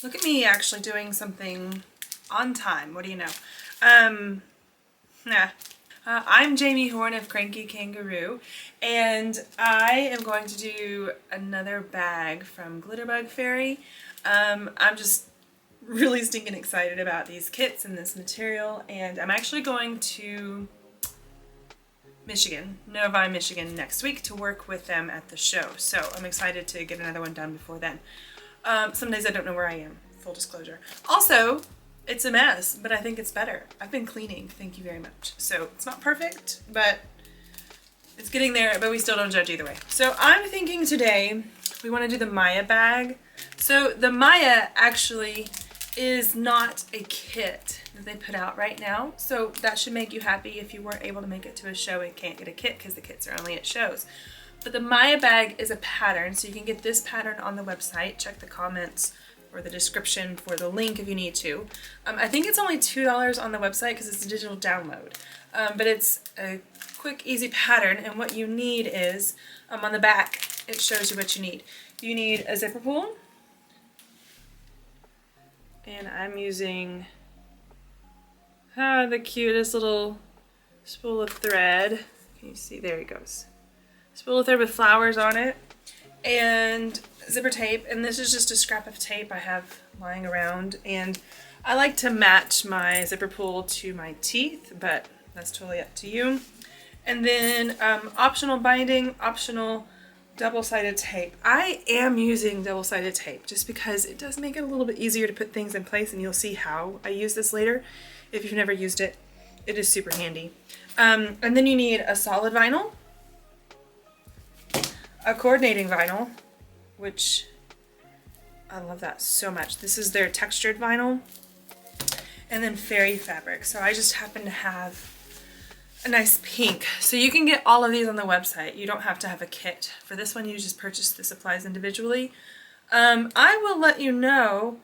Look at me actually doing something on time. What do you know? I'm Jamie Horn of Cranky Kangaroo, and I am going to do another bag from GlitterbugFairy. I'm just really stinking excited about these kits and this material, and I'm actually going to Novi, Michigan next week to work with them at the show. So I'm excited to get another one done before then. Some days I don't know where I am, full disclosure. Also, it's a mess, but I think it's better. I've been cleaning, thank you very much. So it's not perfect, but it's getting there, but we still don't judge either way. So I'm thinking today we want to do the Maya bag. So the Maya actually is not a kit that they put out right now. So that should make you happy if you weren't able to make it to a show and can't get a kit because the kits are only at shows. But the Maya bag is a pattern, so you can get this pattern on the website. Check the comments or the description for the link if you need to. I think it's only $2 on the website because it's a digital download. But it's a quick, easy pattern, and what you need is, on the back, it shows you what you need. You need a zipper pull, and I'm using the cutest little spool of thread. Can you see? There it goes. Spool of thread with flowers on it, and zipper tape, and this is just a scrap of tape I have lying around, and I like to match my zipper pull to my teeth, but that's totally up to you. And then optional binding, optional double-sided tape. I am using double-sided tape just because it does make it a little bit easier to put things in place, and you'll see how I use this later. If you've never used it, it is super handy. And then you need a solid vinyl, a coordinating vinyl, which I love that so much. This is their textured vinyl, and then fairy fabric. So I just happen to have a nice pink. So you can get all of these on the website. You don't have to have a kit. For this one, you just purchase the supplies individually. I will let you know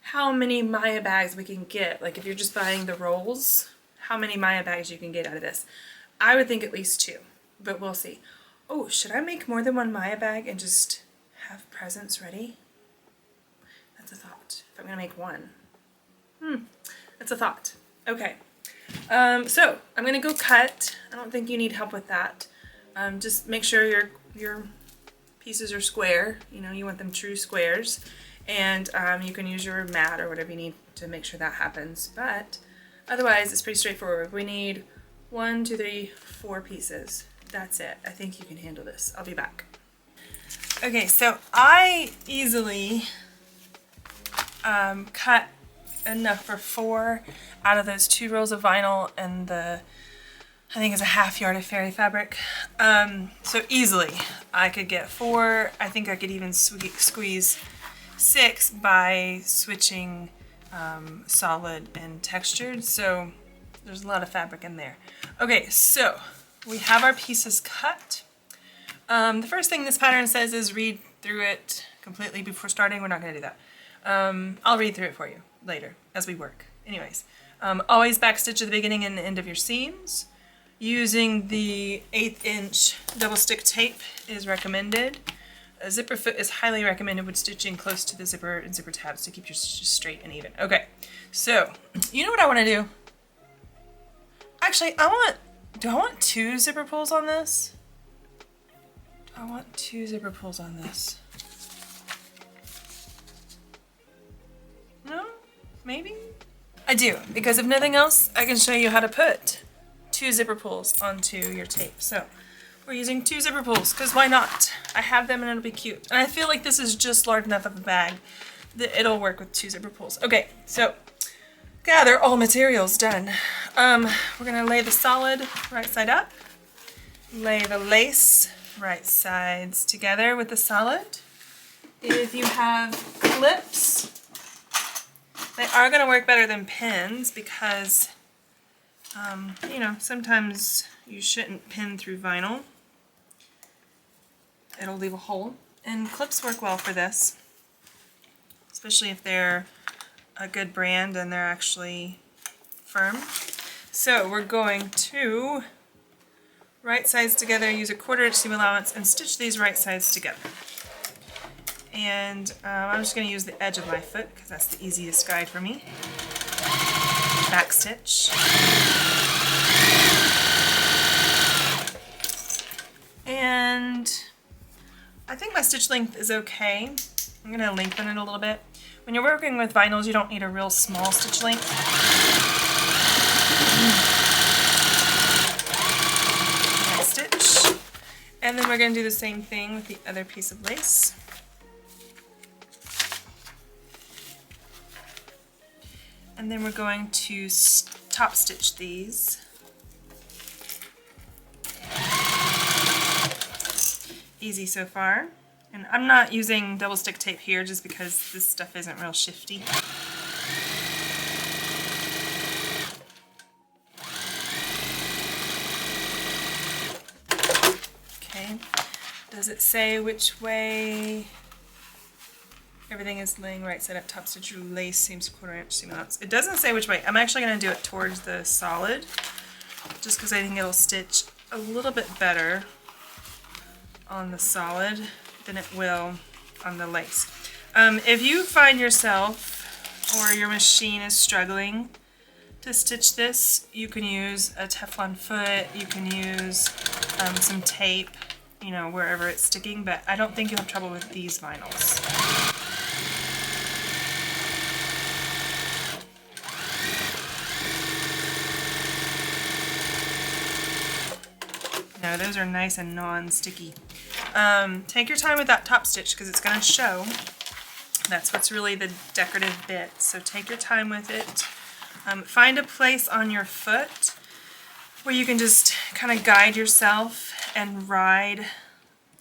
how many Maya bags we can get. Like if you're just buying the rolls, how many Maya bags you can get out of this. I would think at least 2, but we'll see. Oh, should I make more than one Maya bag and just have presents ready? That's a thought. If I'm gonna make one. That's a thought. Okay. So I'm gonna go cut. I don't think you need help with that. Just make sure your pieces are square. You know, you want them true squares. And you can use your mat or whatever you need to make sure that happens. But otherwise, it's pretty straightforward. We need 1, 2, 3, 4 pieces. That's it. I think you can handle this. I'll be back. Okay, so I easily cut enough for 4 out of those 2 rolls of vinyl and I think it's a ½ yard of fairy fabric. So easily I could get 4. I think I could even squeeze 6 by switching solid and textured. So there's a lot of fabric in there. Okay, so we have our pieces cut. The first thing this pattern says is read through it completely before starting. We're not going to do that. I'll read through it for you later as we work. Anyways, always backstitch at the beginning and the end of your seams. Using the 1/8 inch double stick tape is recommended. A zipper foot is highly recommended with stitching close to the zipper and zipper tabs to keep your stitches straight and even. Okay, so you know what I want to do? Actually, do I want 2 zipper pulls on this? Do I want 2 zipper pulls on this? No? Maybe? I do, because if nothing else, I can show you how to put 2 zipper pulls onto your tape. So we're using 2 zipper pulls, because why not? I have them and it'll be cute. And I feel like this is just large enough of a bag that it'll work with 2 zipper pulls. Okay, so gather all materials done. We're gonna lay the solid right side up, lay the lace right sides together with the solid. If you have clips, they are gonna work better than pins because, you know, sometimes you shouldn't pin through vinyl. It'll leave a hole, and clips work well for this, especially if they're a good brand and they're actually firm. So we're going to right sides together, use a 1/4 inch seam allowance, and stitch these right sides together. And I'm just going to use the edge of my foot because that's the easiest guide for me. Back stitch. And I think my stitch length is okay. I'm going to lengthen it a little bit. When you're working with vinyls, you don't need a real small stitch length. Next stitch. And then we're going to do the same thing with the other piece of lace. And then we're going to top stitch these. Easy so far. And I'm not using double stick tape here just because this stuff isn't real shifty. Okay. Does it say which way? Everything is laying right side up, top stitch your lace, seams 1/4 inch seam allowance. It doesn't say which way. I'm actually going to do it towards the solid, just because I think it'll stitch a little bit better on the solid than it will on the lace. If you find yourself or your machine is struggling to stitch this, you can use a Teflon foot, you can use some tape, you know, wherever it's sticking, but I don't think you'll have trouble with these vinyls. No, those are nice and non-sticky. Take your time with that top stitch because it's going to show. That's what's really the decorative bit. So take your time with it. Find a place on your foot where you can just kind of guide yourself and ride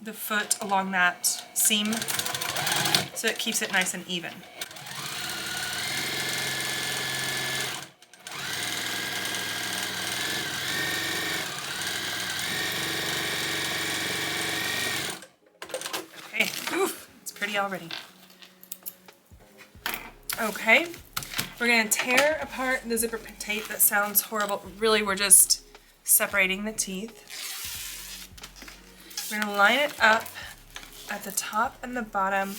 the foot along that seam so it keeps it nice and even. Okay, oof, it's pretty already. Okay, we're going to tear apart the zipper tape. That sounds horrible. Really, we're just separating the teeth. We're going to line it up at the top and the bottom,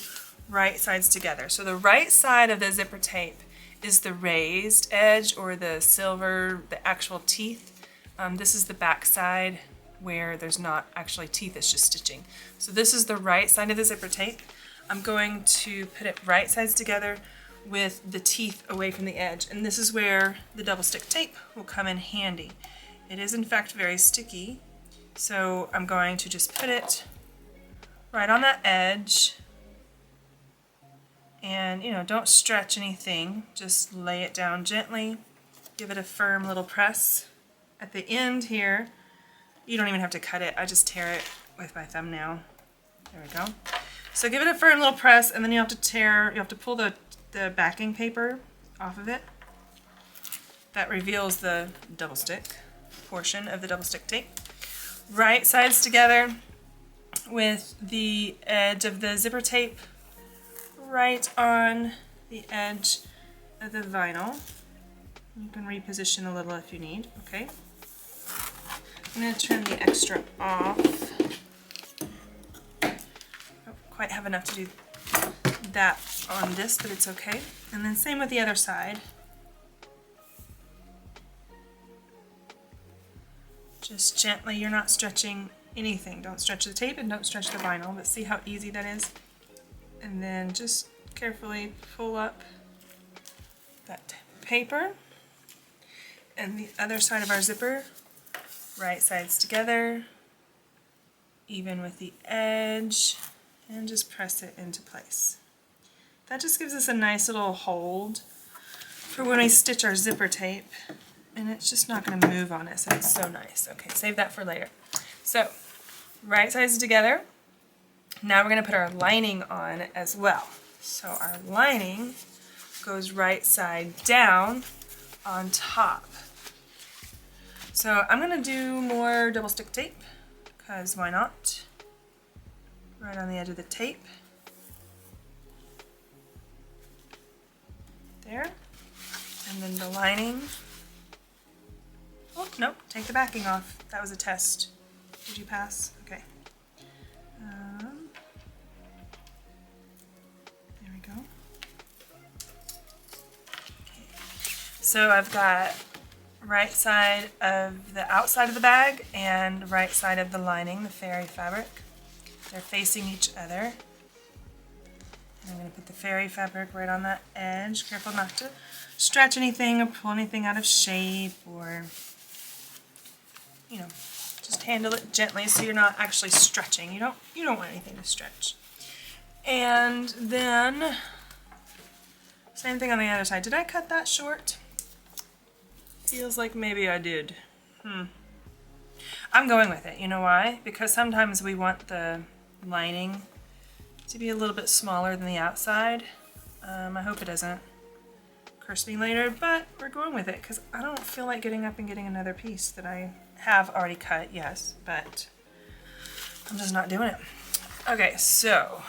right sides together. So the right side of the zipper tape is the raised edge or the silver, the actual teeth. This is the back side where there's not actually teeth, it's just stitching. So this is the right side of the zipper tape. I'm going to put it right sides together with the teeth away from the edge, and this is where the double stick tape will come in handy. It is in fact very sticky, so I'm going to just put it right on that edge, and you know, don't stretch anything, just lay it down gently, give it a firm little press. At the end here, you don't even have to cut it, I just tear it with my thumbnail. There we go. So give it a firm little press, and then you have to pull the backing paper off of it. That reveals the double stick portion of the double stick tape. Right sides together with the edge of the zipper tape right on the edge of the vinyl. You can reposition a little if you need. Okay. I'm going to turn the extra off. Don't quite have enough to do that on this, but it's okay. And then same with the other side. Just gently, you're not stretching anything. Don't stretch the tape and don't stretch the vinyl, but see how easy that is? And then just carefully pull up that paper. And the other side of our zipper, right sides together, even with the edge, and just press it into place. That just gives us a nice little hold for when we stitch our zipper tape, and it's just not going to move on us, and it's so nice. Okay, save that for later. So, right sides together. Now we're going to put our lining on as well. So our lining goes right side down on top. So I'm going to do more double stick tape, because why not? Right on the edge of the tape. There. And then the lining. Oh, nope, take the backing off. That was a test. Did you pass? Okay. So I've got right side of the outside of the bag and right side of the lining, the fairy fabric. They're facing each other. And I'm going to put the fairy fabric right on that edge. Careful not to stretch anything or pull anything out of shape, or, you know, just handle it gently so you're not actually stretching. You don't want anything to stretch. And then same thing on the other side. Did I cut that short? Feels like maybe I did. I'm going with it. You know why? Because sometimes we want the lining to be a little bit smaller than the outside. I hope it doesn't curse me later, but we're going with it because I don't feel like getting up and getting another piece that I have already cut, yes, but I'm just not doing it. Okay, so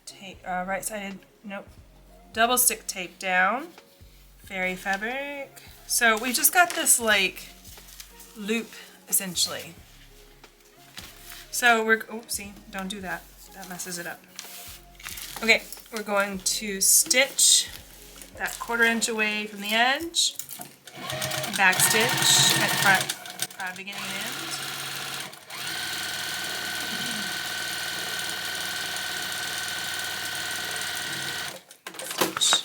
take right-sided, nope, double stick tape down, fairy fabric. So we just got this like loop essentially. So we're, oh, see, don't do that. That messes it up. Okay, we're going to stitch that 1/4 inch away from the edge, back stitch at front, beginning and end. Stitch.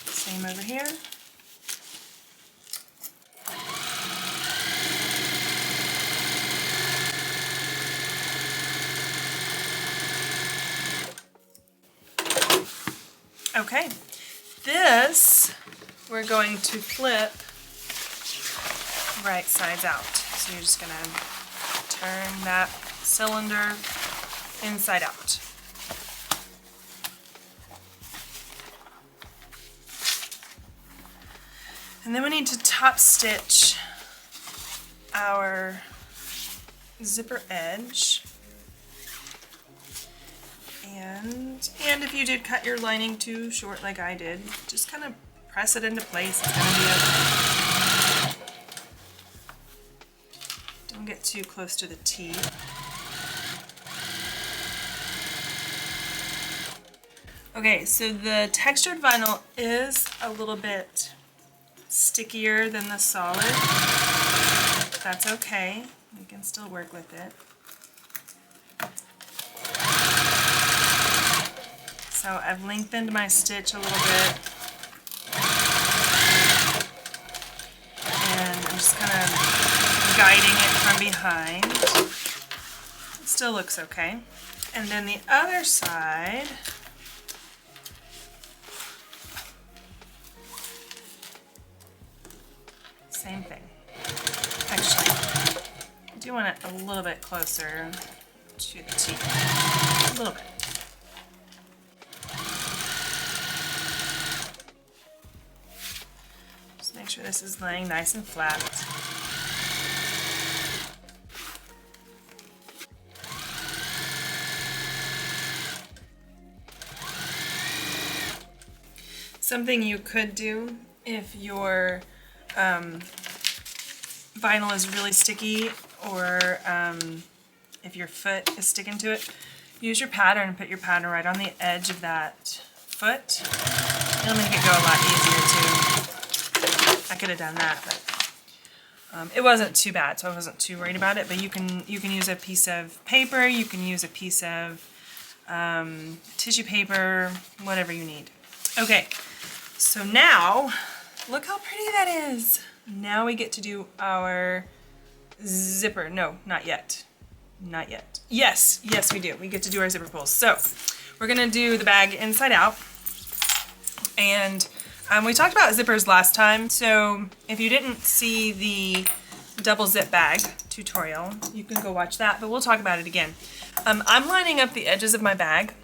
Same over here. Okay, this we're going to flip right sides out. So you're just gonna turn that cylinder inside out. And then we need to top stitch our zipper edge. And if you did cut your lining too short like I did, just kind of press it into place. It's gonna be okay. Don't get too close to the T. Okay, so the textured vinyl is a little bit stickier than the solid. That's okay. We can still work with it. So I've lengthened my stitch a little bit, and I'm just kind of guiding it from behind. It still looks okay. And then the other side, same thing. Actually, I do want it a little bit closer to the T, a little bit. Make sure this is laying nice and flat. Something you could do if your vinyl is really sticky, or if your foot is sticking to it, use your pattern and put your pattern right on the edge of that foot. It'll make it go a lot easier too. I could have done that, but it wasn't too bad, so I wasn't too worried about it. But you can use a piece of paper, you can use a piece of tissue paper, whatever you need. Okay, so now look how pretty that is. Now we get to do our zipper. No, not yet. Not yet. Yes, yes we do. We get to do our zipper pulls. So we're gonna do the bag inside out, and we talked about zippers last time, so if you didn't see the double zip bag tutorial, you can go watch that, but we'll talk about it again. I'm lining up the edges of my bag,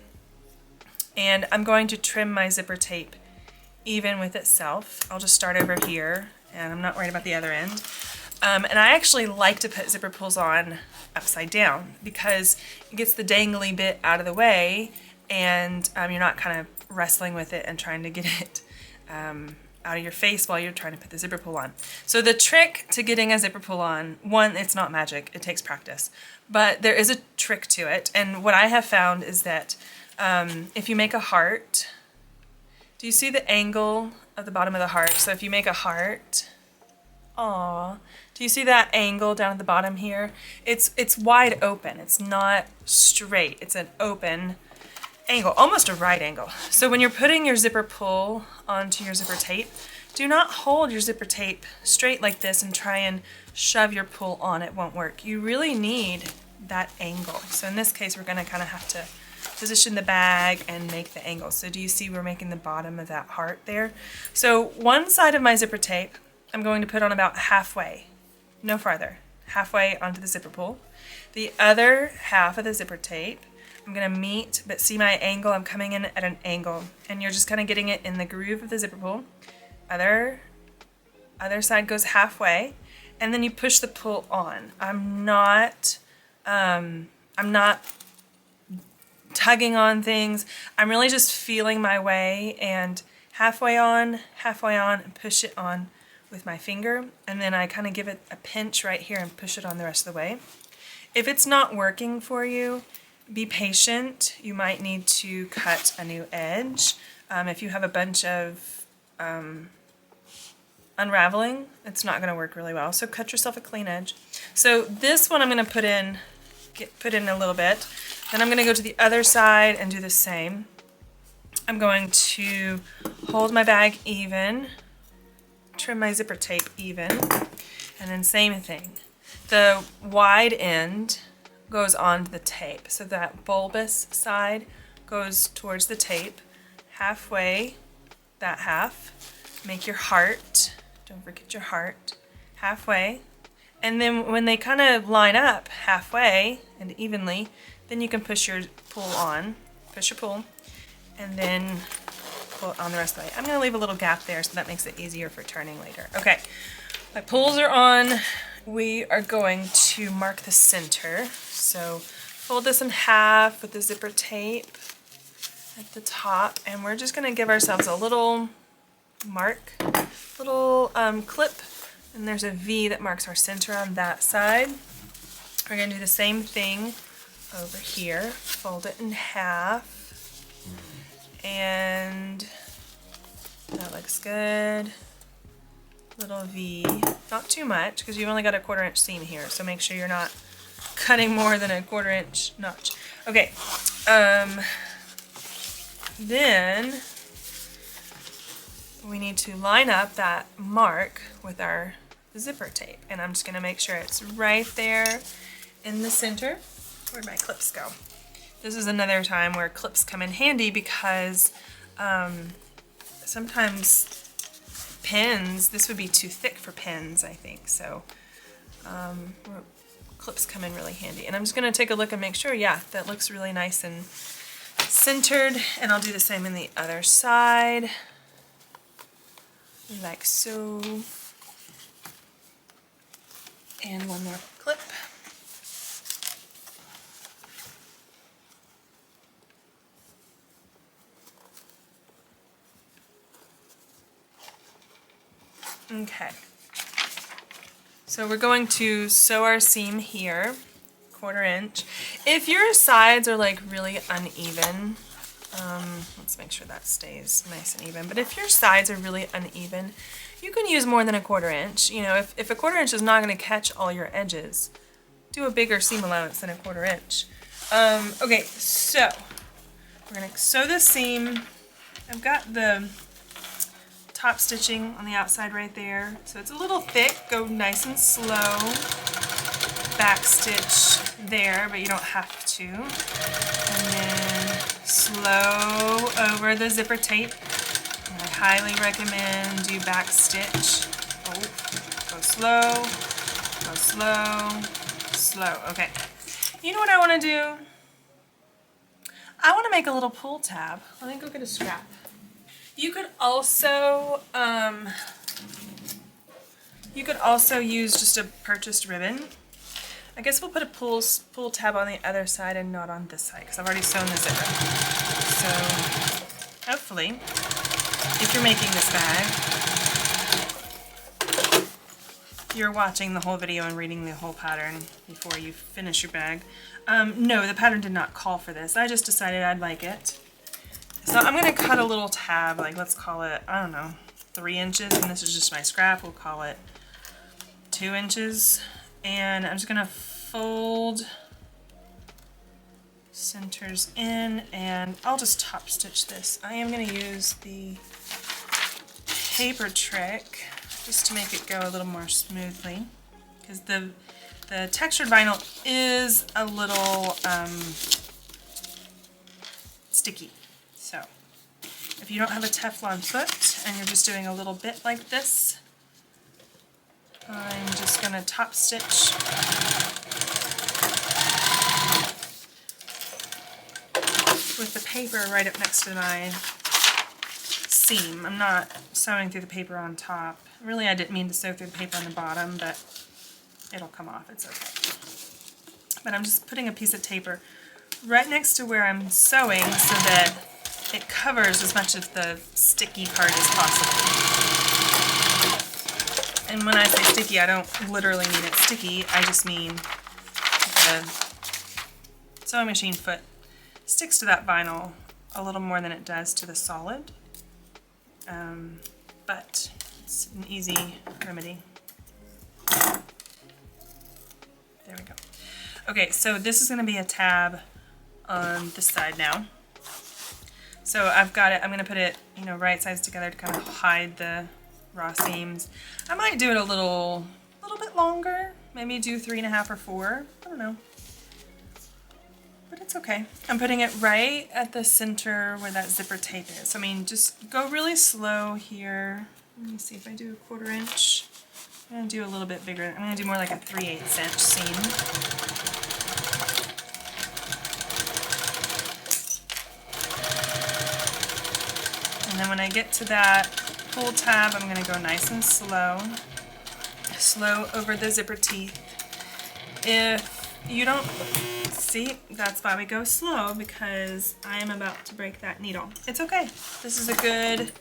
and I'm going to trim my zipper tape even with itself. I'll just start over here, and I'm not worried about the other end. And I actually like to put zipper pulls on upside down because it gets the dangly bit out of the way, and you're not kind of wrestling with it and trying to get it out of your face while you're trying to put the zipper pull on. So the trick to getting a zipper pull on, one, it's not magic, it takes practice, but there is a trick to it. And what I have found is that if you make a heart Do you see the angle of the bottom of the heart? So if you make a heart, aw, do you see that angle down at the bottom here? It's wide open. It's not straight. It's an open angle, almost a right angle. So when you're putting your zipper pull onto your zipper tape, do not hold your zipper tape straight like this and try and shove your pull on. It won't work. You really need that angle. So in this case, we're going to kind of have to position the bag and make the angle. So do you see we're making the bottom of that heart there? So one side of my zipper tape, I'm going to put on about halfway, no farther, halfway onto the zipper pull. The other half of the zipper tape, I'm going to meet, but see my angle, I'm coming in at an angle, and you're just kind of getting it in the groove of the zipper pull. Other side goes halfway, and then you push the pull on. I'm not tugging on things. I'm really just feeling my way, and halfway on, and push it on with my finger, and then I kind of give it a pinch right here and push it on the rest of the way. If it's not working for you, be patient. You might need to cut a new edge. If you have a bunch of unraveling, it's not going to work really well, so cut yourself a clean edge. So this one I'm going to put in a little bit. Then I'm going to go to the other side and do the same. I'm going to hold my bag even, trim my zipper tape even, and then same thing. The wide end goes onto the tape, so that bulbous side goes towards the tape. Halfway, that half, make your heart. Don't forget your heart. Halfway. And then when they kind of line up halfway and evenly, then you can push your pull on, push your pull, and then pull it on the rest of the way. I'm going to leave a little gap there so that makes it easier for turning later. Okay, my pulls are on. We are going to mark the center. So fold this in half with the zipper tape at the top, and we're just going to give ourselves a little mark, little clip, and there's a V that marks our center on that side. We're going to do the same thing over here. Fold it in half, and that looks good. Little V, not too much because you've only got a 1/4 inch seam here, so make sure you're not cutting more than a 1/4 inch notch. Okay, then we need to line up that mark with our zipper tape, and I'm just going to make sure it's right there in the center. Where'd my clips go? This is another time where clips come in handy because sometimes pins, this would be too thick for pins, I think, so clips come in really handy. And I'm just going to take a look and make sure, yeah, that looks really nice and centered, and I'll do the same in the other side, like so. And one more clip. Okay, so we're going to sew our seam here, 1/4 inch. If your sides are like really uneven, let's make sure that stays nice and even, but if your sides are really uneven, you can use more than a 1/4 inch. You know, if a 1/4 inch is not going to catch all your edges, do a bigger seam allowance than a 1/4 inch. Okay, so we're going to sew this seam. I've got the top stitching on the outside right there, so it's a little thick. Go nice and slow. Back stitch there, but you don't have to. And then slow over the zipper tape. And I highly recommend you back stitch. Oh, go slow, go slow, slow. Okay. You know what I want to do? I want to make a little pull tab. Let me go get a scrap. You could also use just a purchased ribbon. I guess we'll put a pull tab on the other side and not on this side because I've already sewn the zipper. So hopefully, if you're making this bag, you're watching the whole video and reading the whole pattern before you finish your bag. No, the pattern did not call for this. I just decided I'd like it. So I'm gonna cut a little tab, like let's call it, I don't know, 3 inches, and this is just my scrap, we'll call it 2 inches. And I'm just gonna fold centers in, and I'll just top stitch this. I am gonna use the paper trick just to make it go a little more smoothly, because the textured vinyl is a little sticky. So if you don't have a Teflon foot and you're just doing a little bit like this, I'm just going to top stitch with the paper right up next to my seam. I'm not sewing through the paper on top. Really, I didn't mean to sew through the paper on the bottom, but it'll come off, it's okay. But I'm just putting a piece of paper right next to where I'm sewing so that it covers as much of the sticky part as possible. And when I say sticky, I don't literally mean it's sticky, I just mean the sewing machine foot sticks to that vinyl a little more than it does to the solid. But it's an easy remedy. There we go. Okay, so this is going to be a tab on this side now. So I've got it, I'm going to put it, you know, right sides together to kind of hide the raw seams. I might do it a little bit longer, maybe do 3.5 or 4, I don't know. But it's okay. I'm putting it right at the center where that zipper tape is. I mean, just go really slow here. Let me see if I do a 1/4 inch. I'm going to do a little bit bigger. I'm going to do more like a 3/8 inch seam. And then when I get to that pull tab, I'm going to go nice and slow. Slow over the zipper teeth. If you don't see, that's why we go slow, because I am about to break that needle. It's okay. This is a good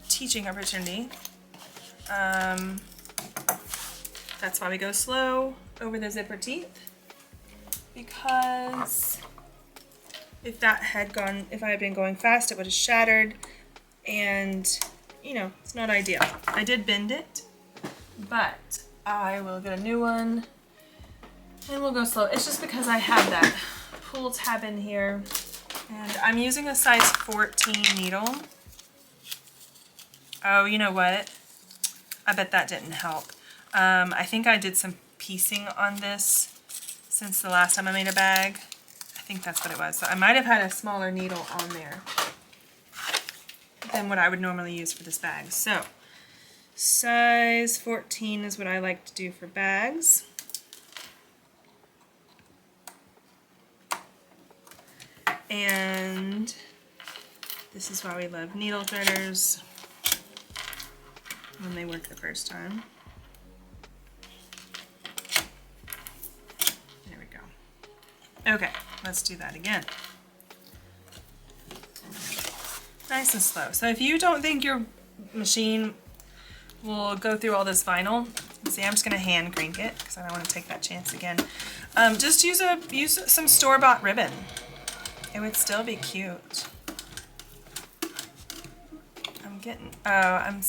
teaching opportunity. That's why we go slow over the zipper teeth, because if I had been going fast, it would have shattered, and you know, it's not ideal. I did bend it, but I will get a new one and we'll go slow. It's just because I have that pull tab in here, and I'm using a size 14 needle. Oh, you know what? I bet that didn't help. I think I did some piecing on this since the last time I made a bag. I think that's what it was. So I might have had a smaller needle on there than what I would normally use for this bag. So size 14 is what I like to do for bags. And this is why we love needle threaders when they work the first time. There we go. Okay, let's do that again. Nice and slow. So if you don't think your machine will go through all this vinyl, see, I'm just going to hand crank it because I don't want to take that chance again. Just use some store-bought ribbon. It would still be cute. I'm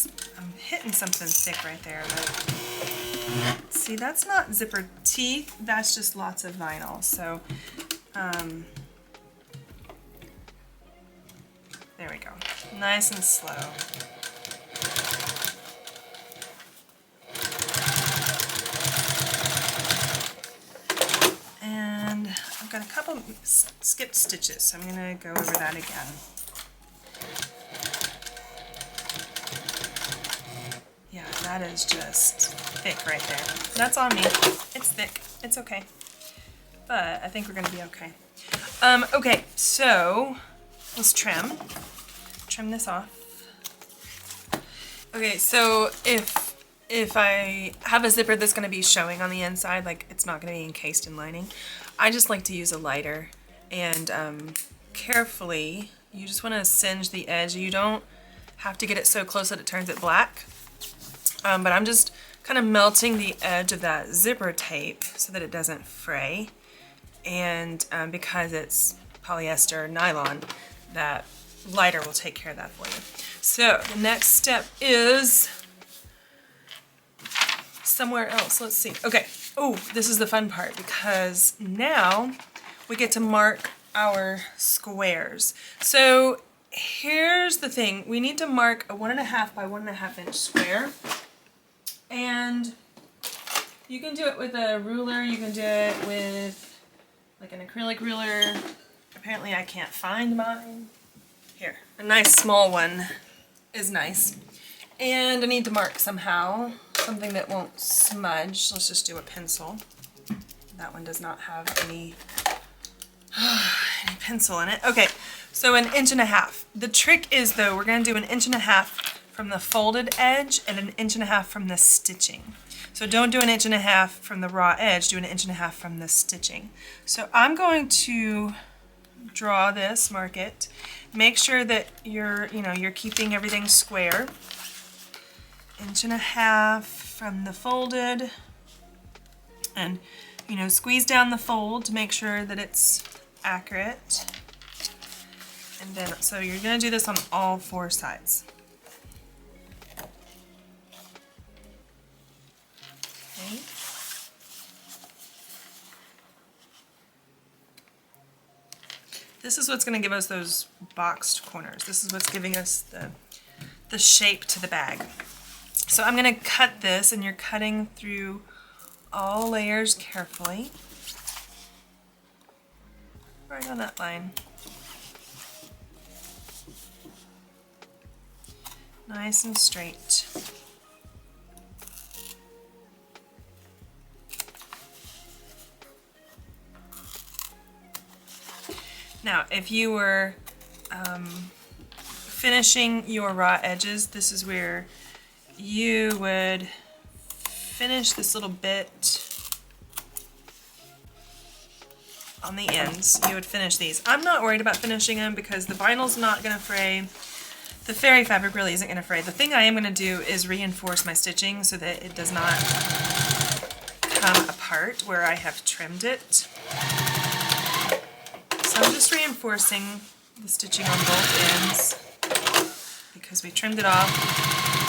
hitting something thick right there, but see, that's not zipper teeth, that's just lots of vinyl. So there we go. Nice and slow. And I've got a couple skipped stitches, so I'm going to go over that again. Yeah, that is just thick right there. That's on me. It's thick. It's okay. But I think we're going to be okay. Okay, so let's trim this off. Okay, so if I have a zipper that's going to be showing on the inside, like it's not going to be encased in lining, I just like to use a lighter and carefully, you just want to singe the edge. You don't have to get it so close that it turns it black, but I'm just kind of melting the edge of that zipper tape so that it doesn't fray. And because it's polyester nylon, that lighter will take care of that for you. So the next step is somewhere else. Let's see. Okay. Oh, this is the fun part because now we get to mark our squares. So here's the thing. We need to mark a 1.5 by 1.5 inch square. And you can do it with a ruler. You can do it with like an acrylic ruler. Apparently I can't find mine. Here, a nice small one is nice. And I need to mark somehow, something that won't smudge. Let's just do a pencil. That one does not have any pencil in it. Okay, so 1.5 inches. The trick is though, we're gonna do 1.5 inches from the folded edge and 1.5 inches from the stitching. So don't do 1.5 inches from the raw edge, do 1.5 inches from the stitching. So I'm going to draw this, mark it. Make sure that you're keeping everything square. 1.5 inches from the folded, and squeeze down the fold to make sure that it's accurate. And then, so you're going to do this on all 4 sides. Okay. This is what's going to give us those boxed corners. This is what's giving us the shape to the bag. So I'm going to cut this, and you're cutting through all layers carefully. Right on that line. Nice and straight. Now, if you were finishing your raw edges, this is where you would finish this little bit on the ends. You would finish these. I'm not worried about finishing them because the vinyl's not going to fray. The fairy fabric really isn't going to fray. The thing I am going to do is reinforce my stitching so that it does not come apart where I have trimmed it. So I'm just reinforcing the stitching on both ends because we trimmed it off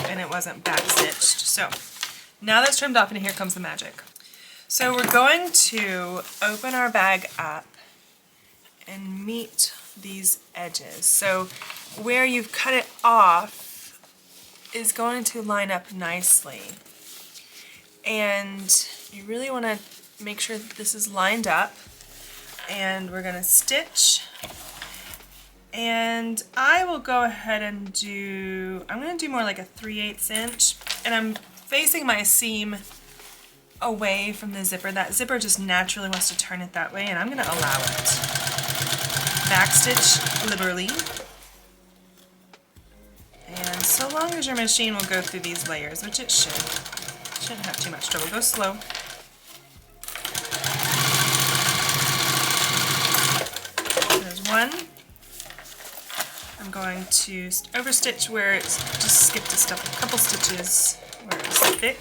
and it wasn't back stitched. So now that's trimmed off, and here comes the magic. So we're going to open our bag up and meet these edges. So where you've cut it off is going to line up nicely. And you really want to make sure that this is lined up. And we're going to stitch. And I will go ahead and I'm going to do more like a 3/8 inch. And I'm facing my seam away from the zipper. That zipper just naturally wants to turn it that way, and I'm going to allow it. Backstitch liberally. And so long as your machine will go through these layers, which it should. Shouldn't have too much trouble. Go slow. There's one. I'm going to overstitch where it's just skipped a couple stitches where it's thick.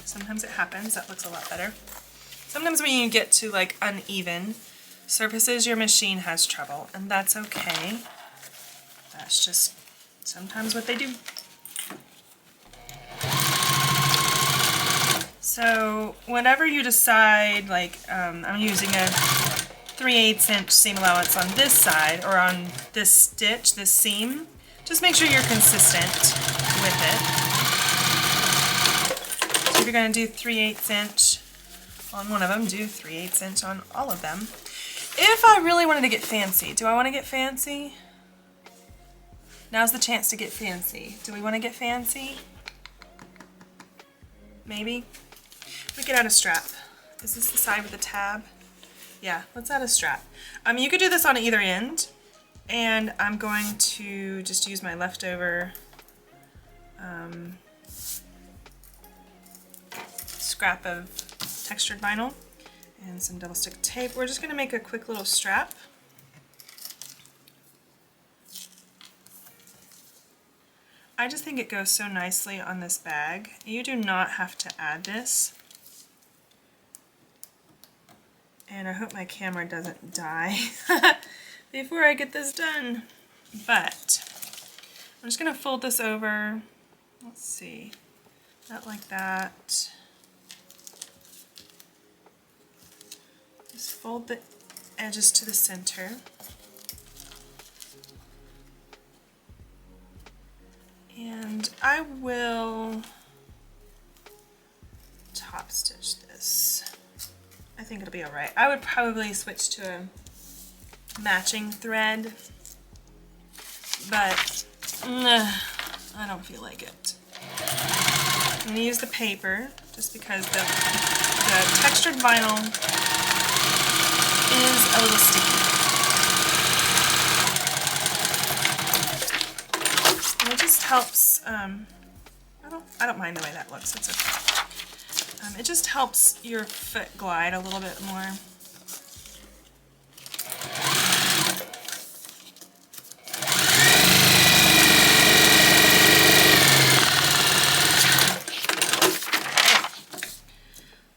Sometimes it happens. That looks a lot better. Sometimes when you get to like uneven surfaces, your machine has trouble, and that's okay. That's just sometimes what they do. So whenever you decide, like I'm using a 3/8 inch seam allowance on this side or on this stitch, this seam, just make sure you're consistent with it. So if you're going to do 3/8 inch on one of them, do 3/8 inch on all of them. If I really wanted to get fancy, do I want to get fancy? Now's the chance to get fancy. Do we want to get fancy? Maybe? We could add a strap. Is this the side with the tab? Yeah, let's add a strap. You could do this on either end, and I'm going to just use my leftover scrap of textured vinyl and some double stick tape. We're just going to make a quick little strap. I just think it goes so nicely on this bag. You do not have to add this. And I hope my camera doesn't die before I get this done. But I'm just gonna fold this over, let's see, not like that. Just fold the edges to the center. And I will top stitch this. I think it'll be all right. I would probably switch to a matching thread, but I don't feel like it. I'm going to use the paper just because the textured vinyl is a little sticky. And it just helps, I don't mind the way that looks, it's okay. It just helps your foot glide a little bit more.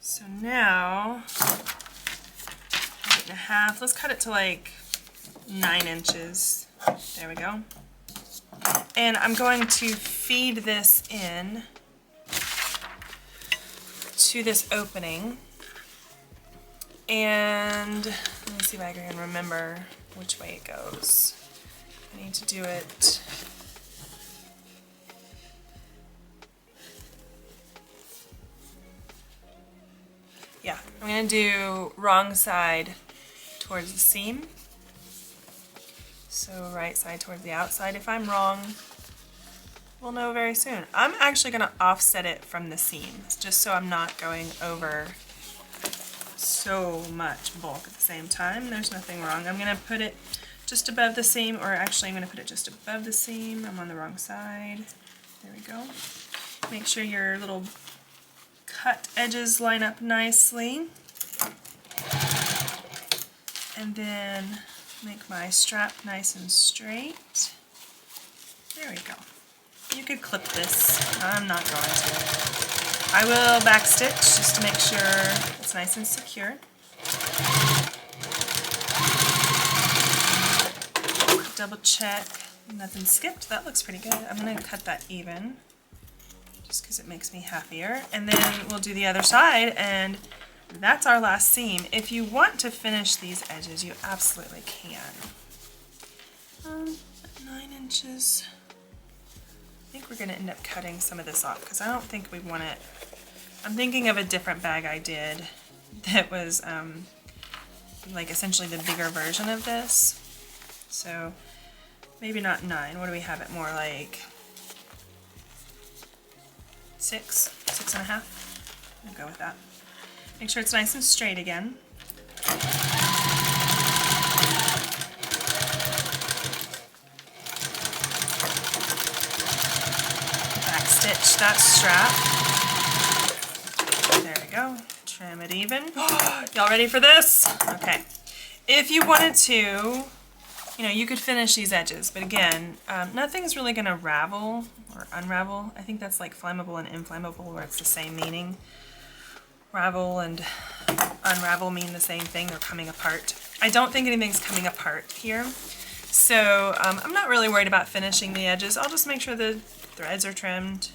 So now, 8.5, let's cut it to like 9 inches. There we go. And I'm going to feed this in to this opening, and let me see if I can remember which way it goes. I need to do it I'm going to do wrong side towards the seam, so right side towards the outside. If I'm wrong, we'll know very soon. I'm actually going to offset it from the seam, just so I'm not going over so much bulk at the same time. There's nothing wrong. I'm going to put it just above the seam, or actually I'm going to put it just above the seam. I'm on the wrong side. There we go. Make sure your little cut edges line up nicely. And then make my strap nice and straight. There we go. You could clip this. I'm not going to. I will backstitch just to make sure it's nice and secure. Double check, nothing skipped. That looks pretty good. I'm going to cut that even, just because it makes me happier. And then we'll do the other side, and that's our last seam. If you want to finish these edges, you absolutely can. 9 inches. I think we're going to end up cutting some of this off because I don't think we want it. I'm thinking of a different bag I did that was like essentially the bigger version of this. So maybe not 9. What do we have it more like? 6.5. We'll go with that. Make sure it's nice and straight again. Backstitch that strap. There we go. Trim it even. Y'all ready for this? Okay. If you wanted to, you could finish these edges, but again, nothing's really going to ravel or unravel. I think that's like flammable and inflammable, where it's the same meaning. Ravel and unravel mean the same thing. They're coming apart. I don't think anything's coming apart here, so I'm not really worried about finishing the edges. I'll just make sure the threads are trimmed,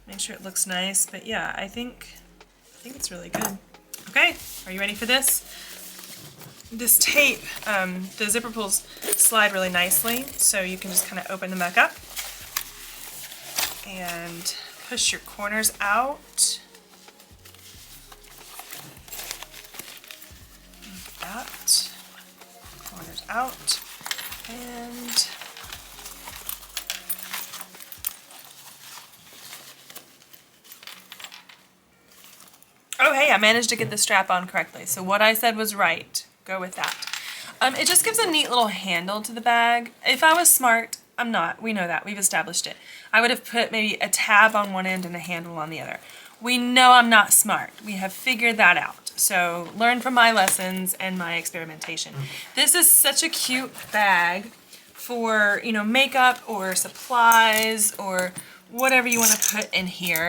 make sure it looks nice. But yeah, I think it's really good. Okay, are you ready for this? This tape, the zipper pulls slide really nicely, so you can just kind of open them back up and push your corners out. Like that. Corners out. And oh hey, I managed to get the strap on correctly. So what I said was right. Go with that. It just gives a neat little handle to the bag. If I was smart, I'm not. We know that. We've established it. I would have put maybe a tab on one end and a handle on the other. We know I'm not smart. We have figured that out. So learn from my lessons and my experimentation. This is such a cute bag for, makeup or supplies or whatever you want to put in here.